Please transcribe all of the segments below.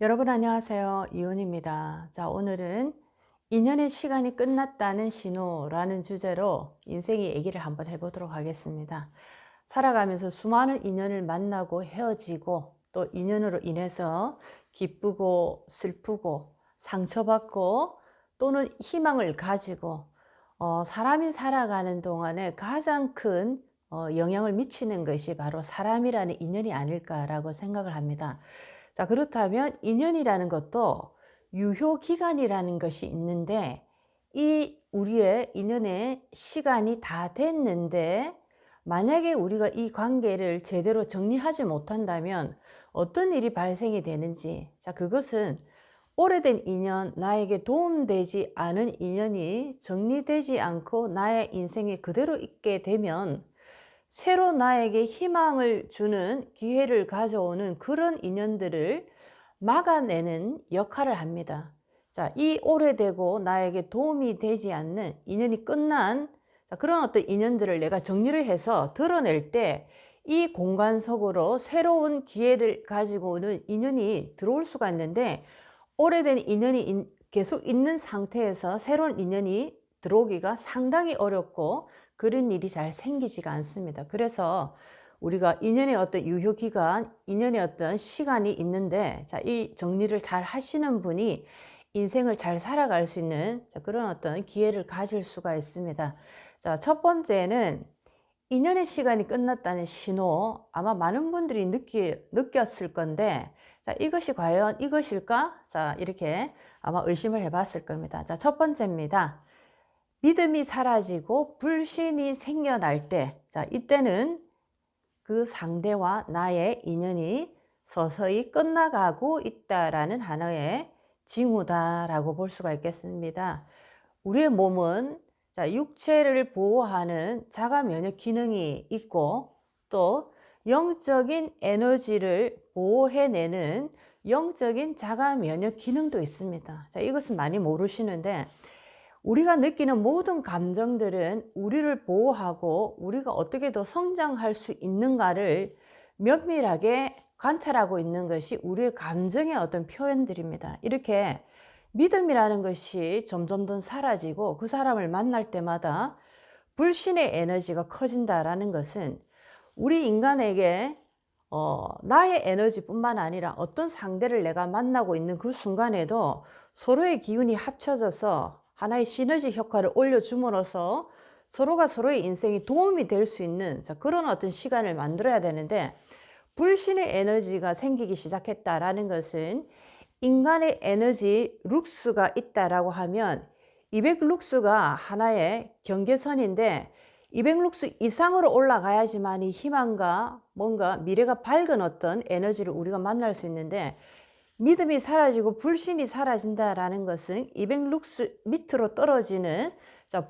여러분 안녕하세요. 이은입니다. 자, 오늘은 인연의 시간이 끝났다는 신호라는 주제로 인생의 얘기를 한번 해보도록 하겠습니다. 살아가면서 수많은 인연을 만나고 헤어지고 또 인연으로 인해서 기쁘고 슬프고 상처받고 또는 희망을 가지고 사람이 살아가는 동안에 가장 큰 영향을 미치는 것이 바로 사람이라는 인연이 아닐까라고 생각을 합니다. 자, 그렇다면 인연이라는 것도 유효기간이라는 것이 있는데 이 우리의 인연의 시간이 다 됐는데 만약에 우리가 이 관계를 제대로 정리하지 못한다면 어떤 일이 발생이 되는지, 자, 그것은 오래된 인연, 나에게 도움되지 않은 인연이 정리되지 않고 나의 인생에 그대로 있게 되면 새로 나에게 희망을 주는 기회를 가져오는 그런 인연들을 막아내는 역할을 합니다. 자, 이 오래되고 나에게 도움이 되지 않는 인연이 끝난 그런 어떤 인연들을 내가 정리를 해서 드러낼 때 이 공간 속으로 새로운 기회를 가지고 오는 인연이 들어올 수가 있는데 오래된 인연이 계속 있는 상태에서 새로운 인연이 들어오기가 상당히 어렵고 그런 일이 잘 생기지가 않습니다. 그래서 우리가 인연의 어떤 유효기간, 인연의 어떤 시간이 있는데, 자, 이 정리를 잘 하시는 분이 인생을 잘 살아갈 수 있는 그런 어떤 기회를 가질 수가 있습니다. 자, 첫 번째는 인연의 시간이 끝났다는 신호, 아마 많은 분들이 느꼈을 건데, 자, 이것이 과연 이것일까? 자, 이렇게 아마 의심을 해봤을 겁니다. 자, 첫 번째입니다. 믿음이 사라지고 불신이 생겨날 때, 자, 이때는 그 상대와 나의 인연이 서서히 끝나가고 있다라는 하나의 징후다라고 볼 수가 있겠습니다. 우리의 몸은 자, 육체를 보호하는 자가 면역 기능이 있고 또 영적인 에너지를 보호해내는 영적인 자가 면역 기능도 있습니다. 자, 이것은 많이 모르시는데 우리가 느끼는 모든 감정들은 우리를 보호하고 우리가 어떻게 더 성장할 수 있는가를 면밀하게 관찰하고 있는 것이 우리의 감정의 어떤 표현들입니다. 이렇게 믿음이라는 것이 점점 더 사라지고 그 사람을 만날 때마다 불신의 에너지가 커진다라는 것은 우리 인간에게 나의 에너지뿐만 아니라 어떤 상대를 내가 만나고 있는 그 순간에도 서로의 기운이 합쳐져서 하나의 시너지 효과를 올려줌으로써 서로가 서로의 인생에 도움이 될 수 있는 그런 어떤 시간을 만들어야 되는데 불신의 에너지가 생기기 시작했다라는 것은 인간의 에너지 룩스가 있다라고 하면 200룩스가 하나의 경계선인데 200룩스 이상으로 올라가야지만 이 희망과 뭔가 미래가 밝은 어떤 에너지를 우리가 만날 수 있는데 믿음이 사라지고 불신이 사라진다라는 것은 200룩스 밑으로 떨어지는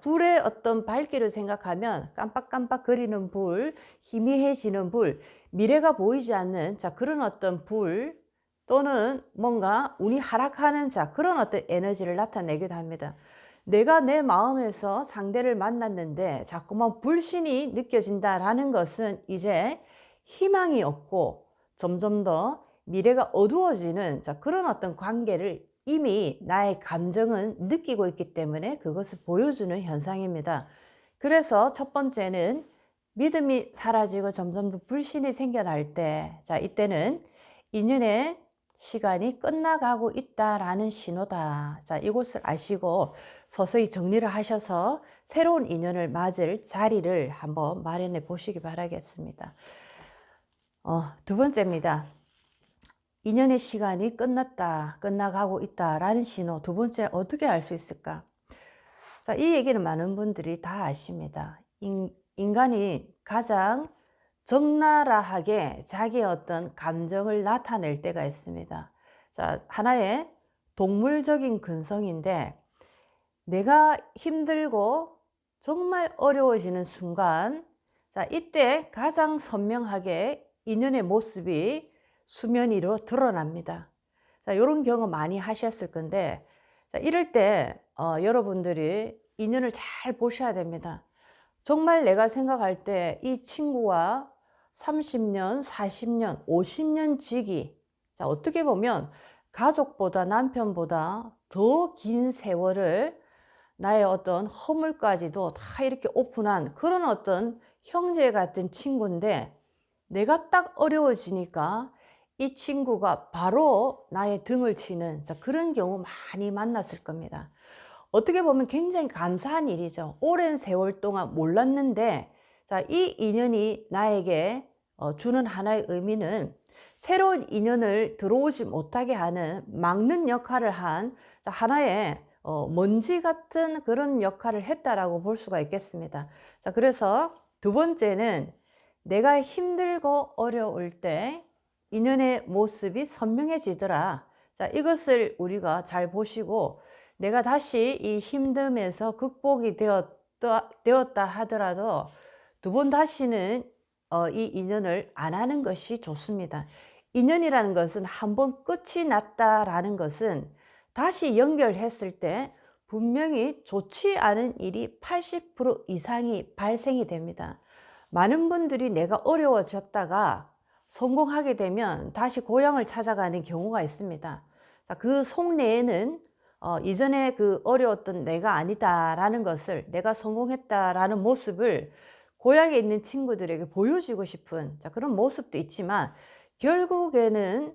불의 어떤 밝기를 생각하면 깜빡깜빡거리는 불, 희미해지는 불, 미래가 보이지 않는 그런 어떤 불 또는 뭔가 운이 하락하는 그런 어떤 에너지를 나타내기도 합니다. 내가 내 마음에서 상대를 만났는데 자꾸만 불신이 느껴진다라는 것은 이제 희망이 없고 점점 더 미래가 어두워지는 그런 어떤 관계를 이미 나의 감정은 느끼고 있기 때문에 그것을 보여주는 현상입니다. 그래서 첫 번째는 믿음이 사라지고 점점 더 불신이 생겨날 때, 자, 이때는 인연의 시간이 끝나가고 있다라는 신호다. 자, 이것을 아시고 서서히 정리를 하셔서 새로운 인연을 맞을 자리를 한번 마련해 보시기 바라겠습니다. 두 번째입니다. 인연의 시간이 끝났다, 끝나가고 있다라는 신호. 두 번째, 어떻게 알 수 있을까? 자, 이 얘기는 많은 분들이 다 아십니다. 인간이 가장 적나라하게 자기의 어떤 감정을 나타낼 때가 있습니다. 자, 하나의 동물적인 근성인데 내가 힘들고 정말 어려워지는 순간, 자, 이때 가장 선명하게 인연의 모습이 수면 위로 드러납니다. 자, 이런 경험 많이 하셨을 건데, 자, 이럴 때 여러분들이 인연을 잘 보셔야 됩니다. 정말 내가 생각할 때 이 친구와 30년, 40년, 50년 지기, 자, 어떻게 보면 가족보다 남편보다 더 긴 세월을 나의 어떤 허물까지도 다 이렇게 오픈한 그런 어떤 형제 같은 친구인데, 내가 딱 어려워지니까 이 친구가 바로 나의 등을 치는 그런 경우 많이 만났을 겁니다. 어떻게 보면 굉장히 감사한 일이죠. 오랜 세월 동안 몰랐는데, 이 인연이 나에게 주는 하나의 의미는 새로운 인연을 들어오지 못하게 하는 막는 역할을 한 하나의 먼지 같은 그런 역할을 했다라고 볼 수가 있겠습니다. 그래서 두 번째는 내가 힘들고 어려울 때 인연의 모습이 선명해지더라. 이것을 우리가 잘 보시고, 내가 다시 이 힘듦에서 극복이 되었다 하더라도 두 번 다시는 이 인연을 안 하는 것이 좋습니다. 인연이라는 것은 한 번 끝이 났다라는 것은 다시 연결했을 때 분명히 좋지 않은 일이 80% 이상이 발생이 됩니다. 많은 분들이 내가 어려워졌다가 성공하게 되면 다시 고향을 찾아가는 경우가 있습니다. 그 속내에는 이전에 그 어려웠던 내가 아니다라는 것을, 내가 성공했다라는 모습을 고향에 있는 친구들에게 보여주고 싶은 그런 모습도 있지만, 결국에는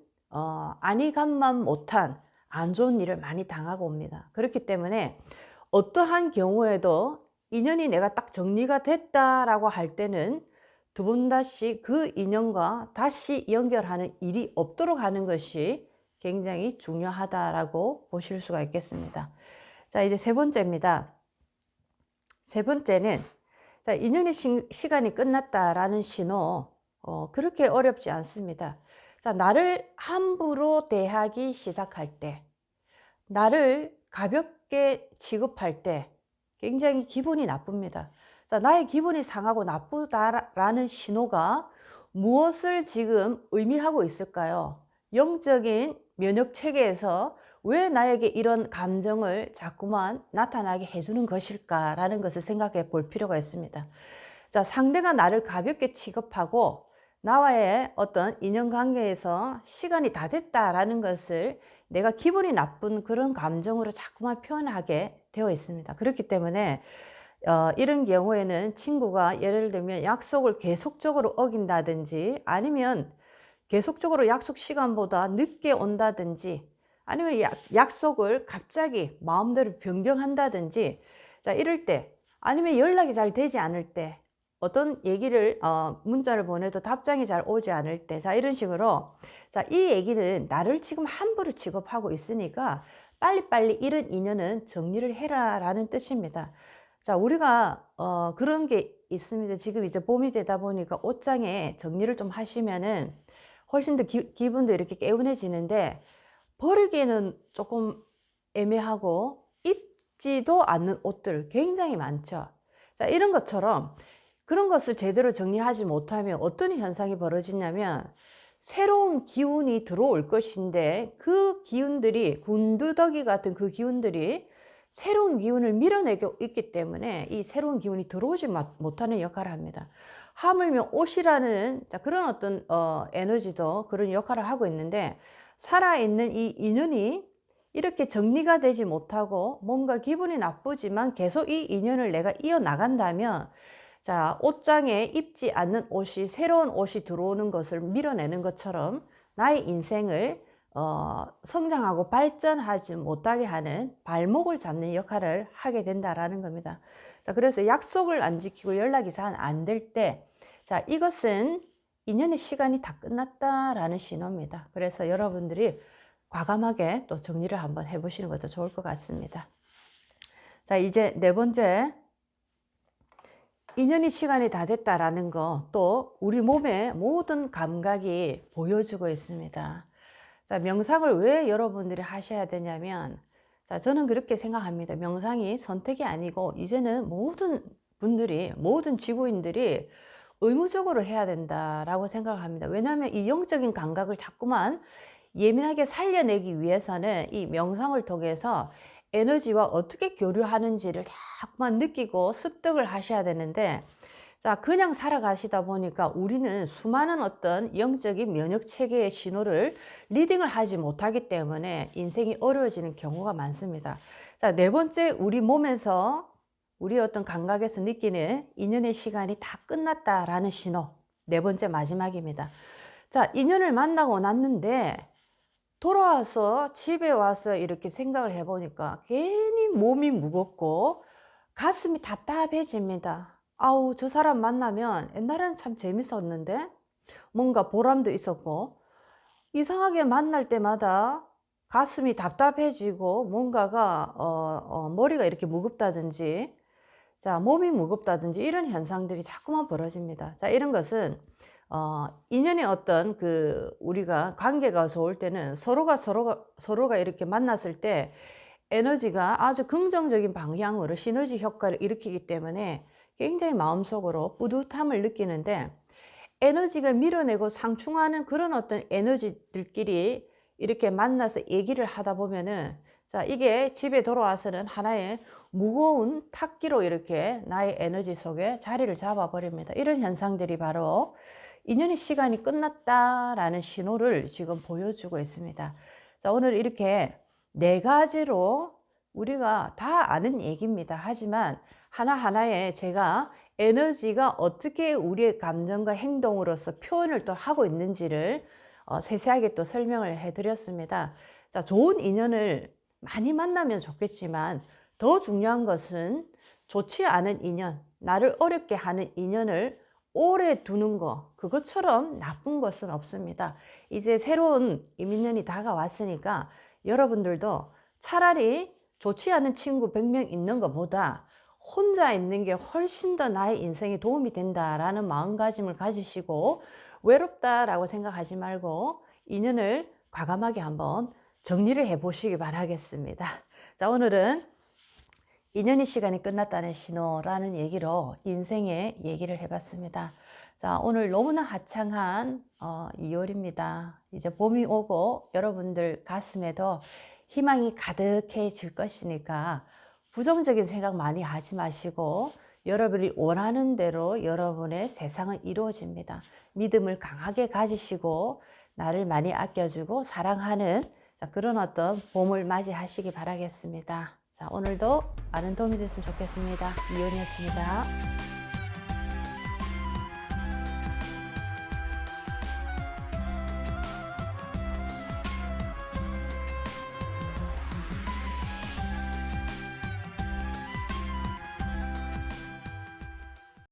아니감만 못한 안 좋은 일을 많이 당하고 옵니다. 그렇기 때문에 어떠한 경우에도 인연이 내가 딱 정리가 됐다라고 할 때는 두 번 다시 그 인연과 다시 연결하는 일이 없도록 하는 것이 굉장히 중요하다라고 보실 수가 있겠습니다. 이제 세 번째입니다. 세 번째는 인연의 시간이 끝났다라는 신호, 그렇게 어렵지 않습니다. 나를 함부로 대하기 시작할 때, 나를 가볍게 취급할 때 굉장히 기분이 나쁩니다. 나의 기분이 상하고 나쁘다라는 신호가 무엇을 지금 의미하고 있을까요? 영적인 면역 체계에서 왜 나에게 이런 감정을 자꾸만 나타나게 해주는 것일까라는 것을 생각해 볼 필요가 있습니다. 상대가 나를 가볍게 취급하고 나와의 어떤 인연관계에서 시간이 다 됐다라는 것을 내가 기분이 나쁜 그런 감정으로 자꾸만 표현하게 되어 있습니다. 그렇기 때문에 이런 경우에는 친구가 예를 들면 약속을 계속적으로 어긴다든지, 아니면 계속적으로 약속 시간보다 늦게 온다든지, 아니면 약속을 갑자기 마음대로 변경한다든지, 이럴 때, 아니면 연락이 잘 되지 않을 때, 어떤 얘기를 문자를 보내도 답장이 잘 오지 않을 때, 이런 식으로 이 얘기는 나를 지금 함부로 취급하고 있으니까 빨리빨리 이런 인연은 정리를 해라 라는 뜻입니다. 우리가 그런 게 있습니다. 지금 이제 봄이 되다 보니까 옷장에 정리를 좀 하시면은 훨씬 더 기분도 이렇게 개운해지는데, 버리기에는 조금 애매하고 입지도 않는 옷들 굉장히 많죠. 이런 것처럼 그런 것을 제대로 정리하지 못하면 어떤 현상이 벌어지냐면, 새로운 기운이 들어올 것인데 그 기운들이, 군두더기 같은 그 기운들이 새로운 기운을 밀어내고 있기 때문에 이 새로운 기운이 들어오지 못하는 역할을 합니다. 하물며 옷이라는 그런 어떤 에너지도 그런 역할을 하고 있는데, 살아있는 이 인연이 이렇게 정리가 되지 못하고 뭔가 기분이 나쁘지만 계속 이 인연을 내가 이어나간다면, 옷장에 입지 않는 옷이, 새로운 옷이 들어오는 것을 밀어내는 것처럼 나의 인생을 성장하고 발전하지 못하게 하는 발목을 잡는 역할을 하게 된다라는 겁니다. 그래서 약속을 안 지키고 연락이 잘 안 될 때, 이것은 인연의 시간이 다 끝났다라는 신호입니다. 그래서 여러분들이 과감하게 또 정리를 한번 해보시는 것도 좋을 것 같습니다. 이제 네 번째, 인연의 시간이 다 됐다라는 거, 또 우리 몸의 모든 감각이 보여주고 있습니다. 명상을 왜 여러분들이 하셔야 되냐면, 저는 그렇게 생각합니다. 명상이 선택이 아니고 이제는 모든 분들이, 모든 지구인들이 의무적으로 해야 된다라고 생각합니다. 왜냐하면 이 영적인 감각을 자꾸만 예민하게 살려내기 위해서는 이 명상을 통해서 에너지와 어떻게 교류하는지를 자꾸만 느끼고 습득을 하셔야 되는데, 자, 그냥 살아가시다 보니까 우리는 수많은 어떤 영적인 면역 체계의 신호를 리딩을 하지 못하기 때문에 인생이 어려워지는 경우가 많습니다. 자, 네 번째, 우리 몸에서 우리 어떤 감각에서 느끼는 인연의 시간이 다 끝났다라는 신호. 네 번째, 마지막입니다. 자, 인연을 만나고 났는데 돌아와서 집에 와서 이렇게 생각을 해보니까 괜히 몸이 무겁고 가슴이 답답해집니다. 아우, 저 사람 만나면 옛날에는 참 재밌었는데 뭔가 보람도 있었고, 이상하게 만날 때마다 가슴이 답답해지고 뭔가가 머리가 이렇게 무겁다든지, 자, 몸이 무겁다든지 이런 현상들이 자꾸만 벌어집니다. 자, 이런 것은 인연의 어떤 우리가 관계가 좋을 때는 서로가 이렇게 만났을 때 에너지가 아주 긍정적인 방향으로 시너지 효과를 일으키기 때문에 굉장히 마음속으로 뿌듯함을 느끼는데, 에너지가 밀어내고 상충하는 그런 어떤 에너지들끼리 이렇게 만나서 얘기를 하다 보면은, 자, 이게 집에 돌아와서는 하나의 무거운 탁기로 이렇게 나의 에너지 속에 자리를 잡아버립니다. 이런 현상들이 바로 인연의 시간이 끝났다라는 신호를 지금 보여주고 있습니다. 자, 오늘 이렇게 네 가지로 우리가 다 아는 얘기입니다. 하지만 하나하나에 제가 에너지가 어떻게 우리의 감정과 행동으로서 표현을 또 하고 있는지를 세세하게 또 설명을 해드렸습니다. 자, 좋은 인연을 많이 만나면 좋겠지만 더 중요한 것은 좋지 않은 인연, 나를 어렵게 하는 인연을 오래 두는 거, 그것처럼 나쁜 것은 없습니다. 이제 새로운 인연이 다가왔으니까 여러분들도 차라리 좋지 않은 친구 100명 있는 것보다 혼자 있는 게 훨씬 더 나의 인생에 도움이 된다라는 마음가짐을 가지시고, 외롭다라고 생각하지 말고 인연을 과감하게 한번 정리를 해 보시기 바라겠습니다. 자, 오늘은 인연의 시간이 끝났다는 신호라는 얘기로 인생의 얘기를 해봤습니다. 자, 오늘 너무나 화창한 2월입니다. 이제 봄이 오고 여러분들 가슴에도 희망이 가득해질 것이니까 부정적인 생각 많이 하지 마시고 여러분이 원하는 대로 여러분의 세상은 이루어집니다. 믿음을 강하게 가지시고 나를 많이 아껴주고 사랑하는, 자, 그런 어떤 봄을 맞이하시기 바라겠습니다. 자, 오늘도 많은 도움이 됐으면 좋겠습니다. 이온이었습니다.